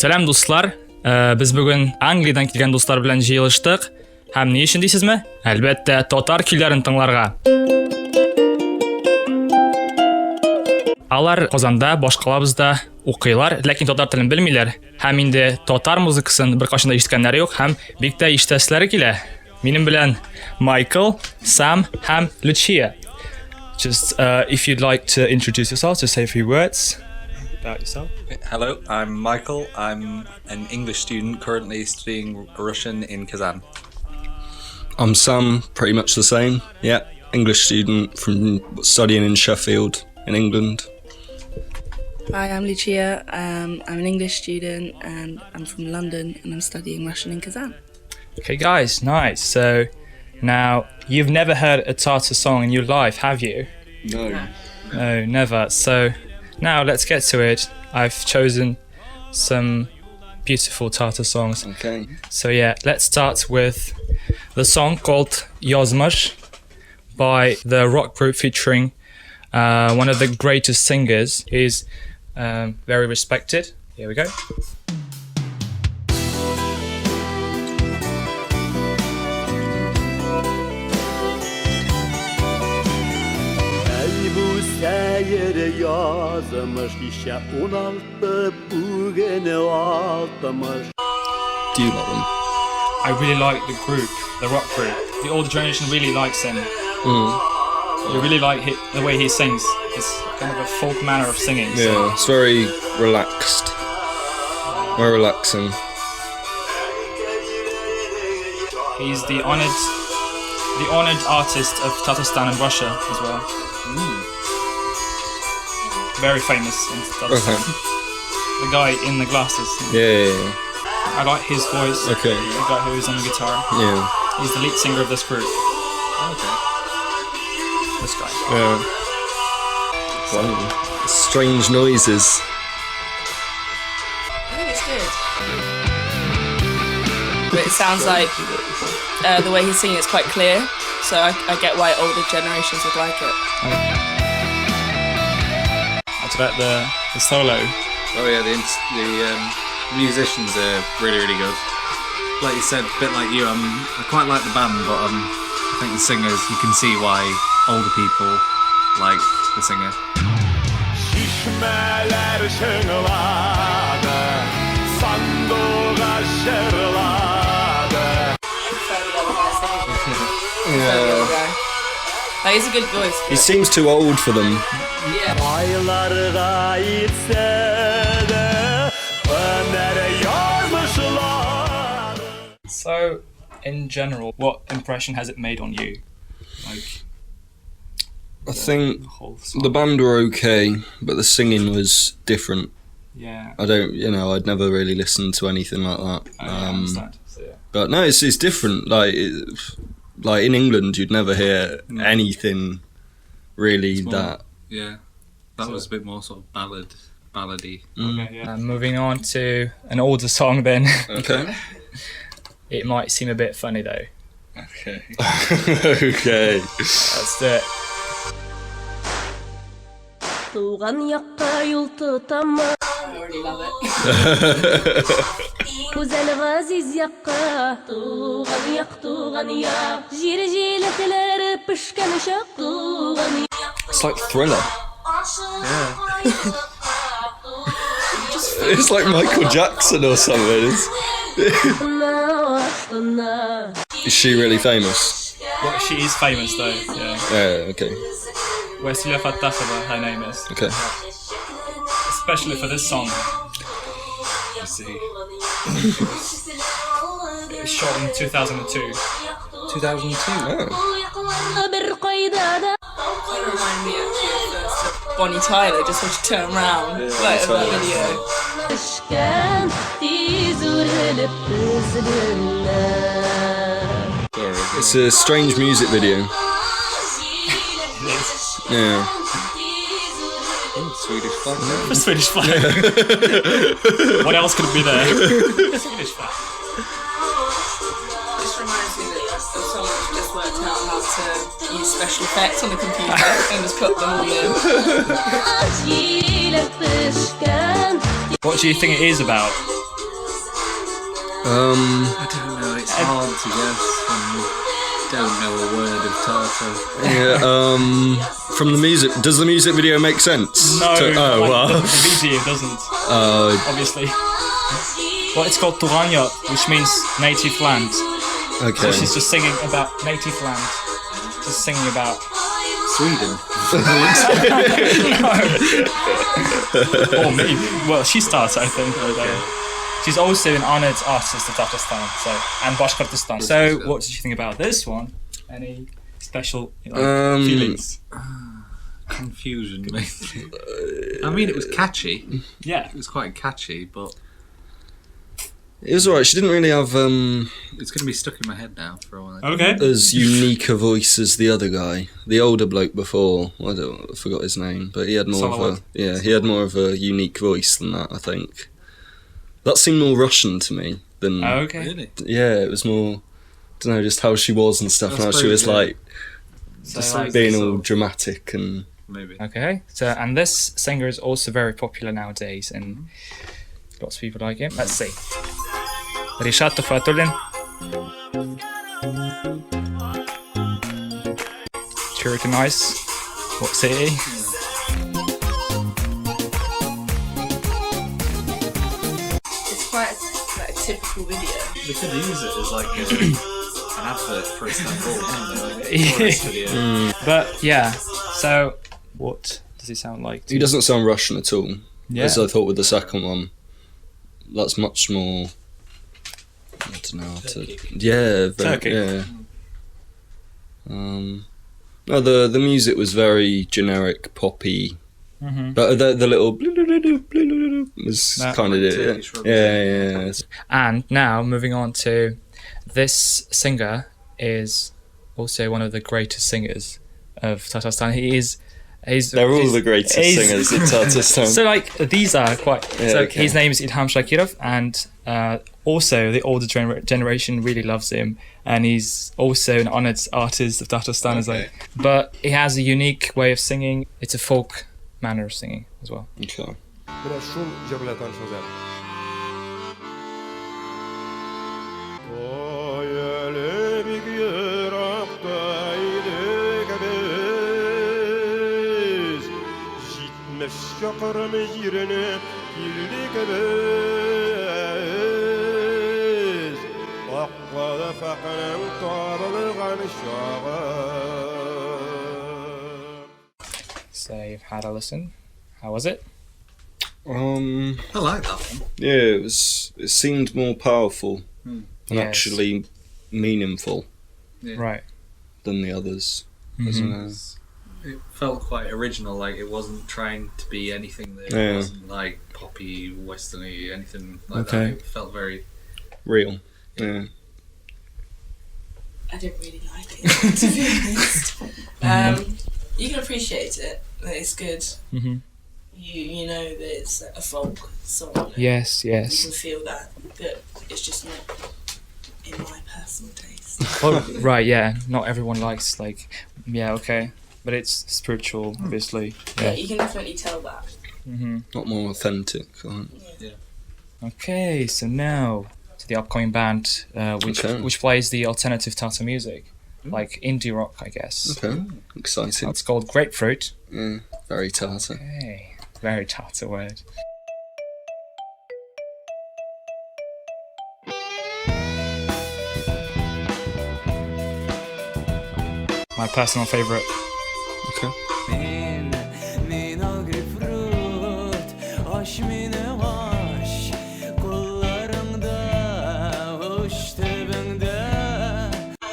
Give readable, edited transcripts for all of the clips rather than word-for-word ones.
Сәлам дуслар, без бүген Англиядан килгән дуслар белән җыелыштык. Һәм ни өчен дисезме? Әлбәттә, татар көйләрен тыңларга. Алар Казанда, башкалабызда укыйлар, ләкин татар телен белмиләр. Һәм инде татар музыкасын беркайчан да ишеткәннәре юк, һәм бик тә ишетәселәре килә. Минем белән Michael, Sam һәм Lucia. Just if you'd like to introduce yourself, just say a few words about yourself. Hello, I'm Michael. I'm an English student currently studying Russian in Kazan. I'm Sam, pretty much the same. Yeah, English student from studying in Sheffield in England. Hi, I'm Lucia. I'm an English student and I'm from London and I'm studying Russian in Kazan. Okay guys, nice. So now you've never heard a Tartar song in your life, have you? No. No, never. So now let's get to it. I've chosen some beautiful Tartar songs. Okay. So yeah, let's start with the song called Yozmash by the rock group featuring one of the greatest singers. He's very respected. Here we go. Seyir yazmış işe 16 bugüne 60. Do you like them? I really like the group, the rock group. The older generation really likes him. You really like the way he sings. It's kind of a folk manner of singing. Yeah, it's very relaxed. Very relaxing. He's the honored artist of Tatarstan and Russia as well. Very famous in Tatarstan. Okay. The guy in the glasses. Yeah. I like his voice. Okay. The guy who is on the guitar. Yeah. He's the lead singer of this group. Okay. This guy. Yeah. Wow. Strange noises. I think it's good. But it sounds like the way he's singing is quite clear, so I get why older generations would like it. What about the solo? Oh yeah, the musicians are really, really good. Like you said, a bit like you, I quite like the band, but I think the singers, you can see why older people like the singer. Şişmeler şıngıladı, sandığa şırladı. Yeah. Like, he's a good voice. He seems too old for them. Aylar gitse de önere yazmışlar. So, in general, what impression has it made on you? Like, I think the whole song. the band were okay, but the singing was different. Yeah. I'd never really listened to anything like that. I understand. So, yeah. But no, it's different. Like in England, you'd never hear anything really It's more- that. Yeah, that was a bit more sort of ballady. Okay, yeah. Moving on to an older song then. Okay. It might seem a bit funny though. Okay. Okay. Let's do it. Туган якка юл тотама. I already love it. Güzel газиз якка. Туган як. Жир җиләкләре пешкән чак. Туган як. It's like Thriller. Yeah. It's like Michael Jackson or something. Is she really famous? Well, she is famous though. Yeah. Yeah. Okay. Wәсилә Фәттәхова, her name is. Okay. Especially for this song. I see. It was shot in 2002. 2002. Oh. Bir qaydada. It reminded me actually of Bonnie Tyler, just when she turned around. Like in that video. Pişkən tiz urulub üzülürlər. It's a strange music video. Yeah. Swedish flag. The Swedish flag. What else could be there? Swedish flag. This reminds me of someone who's just worked out how to use special effects on the computer and just put them all in. Җиләк pişkən What do you think it is about? I don't know. It's hard to guess when you don't know a word of Tatar. Yeah, from the music, does the music video make sense? No, Oh, like, well. the video doesn't, obviously. Well, it's called Turanya, which means native land. Okay. So she's just singing about native land. Just singing about... Sweden. Or maybe. Well, she starts, I think. She's also an honoured artist of Tatarstan, and Bashkortostan. So, what did you think about this one? Any special feelings? Confusion, maybe. I mean, it was catchy. Yeah. It was quite catchy, but It was alright. She didn't really have it's going to be stuck in my head now for a while. Okay. as unique a voice as the other guy, the older bloke before. I forgot his name, but he had more Salawat. he had more of a unique voice than that. I think that seemed more Russian to me than. Okay. Really? Yeah, it was more. I don't know, just how she was and stuff. I How she was suppose, yeah. like So, just like, being sort all of- dramatic and. Maybe. Okay. So, and this singer is also very popular nowadays, and lots of people like him. Let's see. Rishat Tөхwәtulлin. Do you recognise what city? It's quite like a typical video. They could use it as like an advert for Istanbul, couldn't they? Like a tourist video. But yeah. So, what does he sound like? He doesn't sound Russian at all. Yeah. As I thought with the second one. That's much more. I don't know how to. Yeah, Turkey. yeah. No, the music was very generic, poppy. Mhm. But the little was That- kind of it. Turkish rubbish. Yeah. And now moving on to this singer is also one of the greatest singers of Tatarstan. They're all the greatest he's- singers in Tatarstan. So like these are quite. Yeah, so okay. his name is Ilham Shakirov, and also the older generation really loves him, and he's also an honoured artist of Tatarstan as well. But he has a unique way of singing. It's a folk manner of singing as well. Okay. Менә шул җыр белән танышабыз. Ой, әле бик еракта идек без, җитмеш чакрым җиренә килдек без. Аккада факырың тарылган чагы. So you've had a listen. How was it? I like that one. Yeah, it seemed more powerful and Yes. actually meaningful Yeah. Right. than the others. Wasn't it? It felt quite original, like it wasn't trying to be anything that Yeah. wasn't like poppy, westerny, anything like Okay. that. It felt very. Real. Yeah. I didn't really like it, to be honest. You can appreciate it, that it's good. Mhm. You know that it's a folk song. Yes. You Yes. can feel that, but it's just not in my personal taste. Oh, right. Yeah. Not everyone likes like. Yeah. Okay. But it's spiritual, obviously. Yeah, Yeah. you can definitely tell that. Not more authentic. Right? Okay. So now to the upcoming band, Okay. which plays the alternative Tatar music, like indie rock, I guess. Okay. Exciting. It's called Grapefruit. Yeah. Very Tatar. Okay. Very Tatar word. My personal favourite. Okay. Min al grapefruit, aş mine aş, kollarımda, hoş tebinde.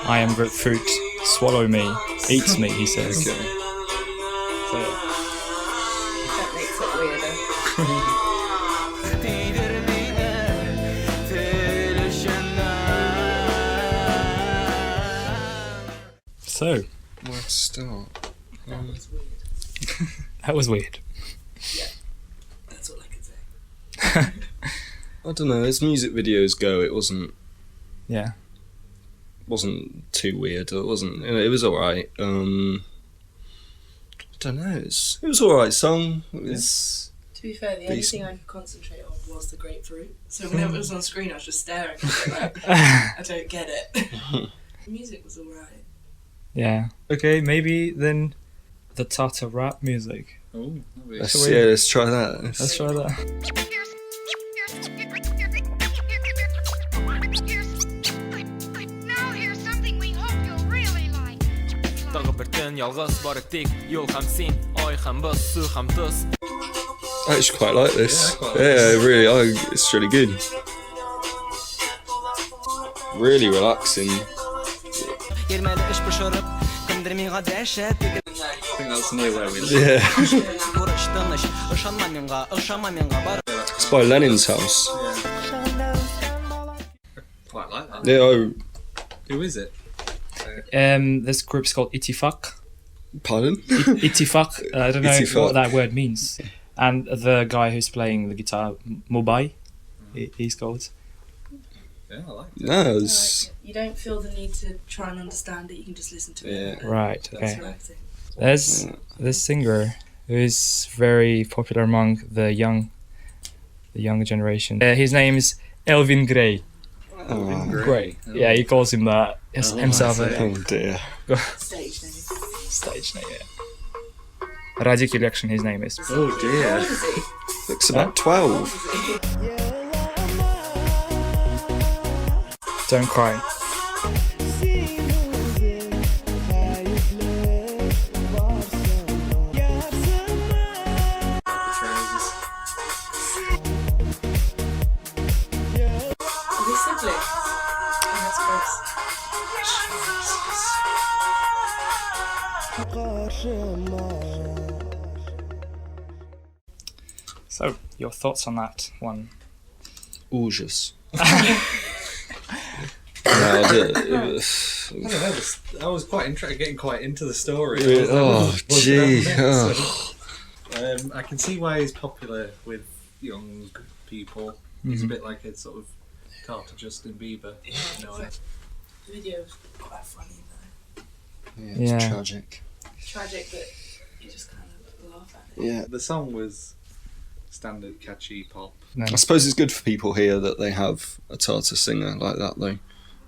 I am grapefruit. Swallow me, eat me. He says. Okay. So, That makes it weirder. Değdir beni, telişinden. so Let's start. that was weird. That's all I can say. I don't know. As music videos go, it Yeah. wasn't too weird. It wasn't. It was alright. I don't know. It was alright song. It was. To be fair, the only Decent. thing I could concentrate on was the grapefruit. So whenever it was on screen, I was just staring at it like, I don't get it. The music was alright. Yeah. Okay, maybe then the Tatar rap music. Oh, Let's try that. Let's try that. Now here's something we hope you'll really like. Тагы бер төн ялгыз барып тик, юл һәм син, ай һәм боз, су һәм тоз. I actually quite like this. Yeah, really, it's really good. Really relaxing. Yermәле эш пешереп, кемдер миңа дәшәт. I think that's near where we live. Yeah. Күреш тыныч, ышанма миңа бар. It's by Lenin's house. Quite like that. Yeah, Who is it? This group's called Ittifaq. pardon? Ittifaq. I don't know Ittifaq. what that word means. And the guy who's playing the guitar, Mubai, he's called. Yeah, I like it. No, it's... You don't feel the need to try and understand it, you can just listen to it. Right, That's okay. relaxing. There's this singer who is very popular among the young generation. His name is Elvin Grey. Grey. Yeah, he calls him that himself. Oh dear. Stage name. Stage name. Yeah. Radik Election, his name is. Oh dear. Looks about 12. Don't cry. Are they siblings? Oh, that's gross. So, your thoughts on that one? Ужас. No, I don't know. I was quite getting quite into the story. Oh, gee. Oh. I can see why he's popular with young people. He's a bit like a sort of Carter Justin Bieber. You know, The video was quite funny though. Yeah, it's Yeah. tragic. Tragic, but you just kind of laugh at it. Yeah. the song was standard catchy pop. I suppose it's good for people here that they have a Tartar singer like that, though,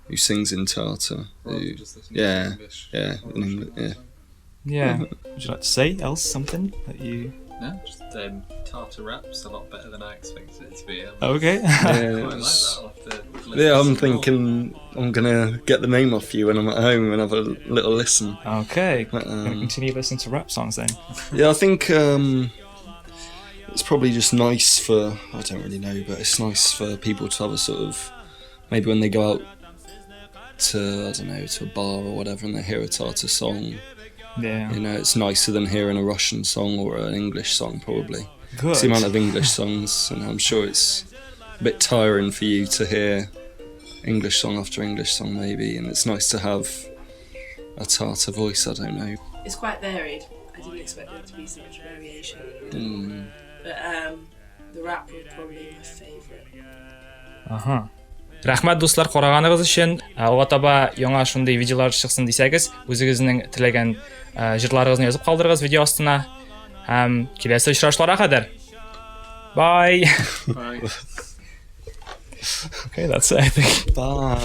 who sings in Tartar. Rather Who, than just listening yeah, to English. yeah, or in Russian English, or yeah. something. Yeah. Would you like to say else something that you? No, just Tartar rap's a lot better than I expected it to be. Okay. I quite like Yeah, that. I'll have to listen yeah, to I'm some thinking I'm gonna get the name off you when I'm at home and have a little listen. Okay. But, Gonna continue listening to rap songs then. Yeah, I think it's probably just nice for, I don't really know, but it's nice for people to have a sort of, maybe when they go out to, I don't know, to a bar or whatever and they hear a Tartar song, Yeah. you know, it's nicer than hearing a Russian song or an English song probably. Good. It's the amount of English songs, and I'm sure it's a bit tiring for you to hear English song after English song maybe, and it's nice to have a Tartar voice, I don't know. It's quite varied. I didn't expect there to be so much variation. But the rap was probably my favourite. Аха. Рәхмәт дуслар караганыгыз өчен. Алга таба яңа шундый видеолар чыксын дисәгез, үзегезнең теләгән җырларыгызны язып калдырыгыз видео астына. Һәм киләсе очрашларга кадәр. Bye. Right. Okay, that's it, I think. Bye!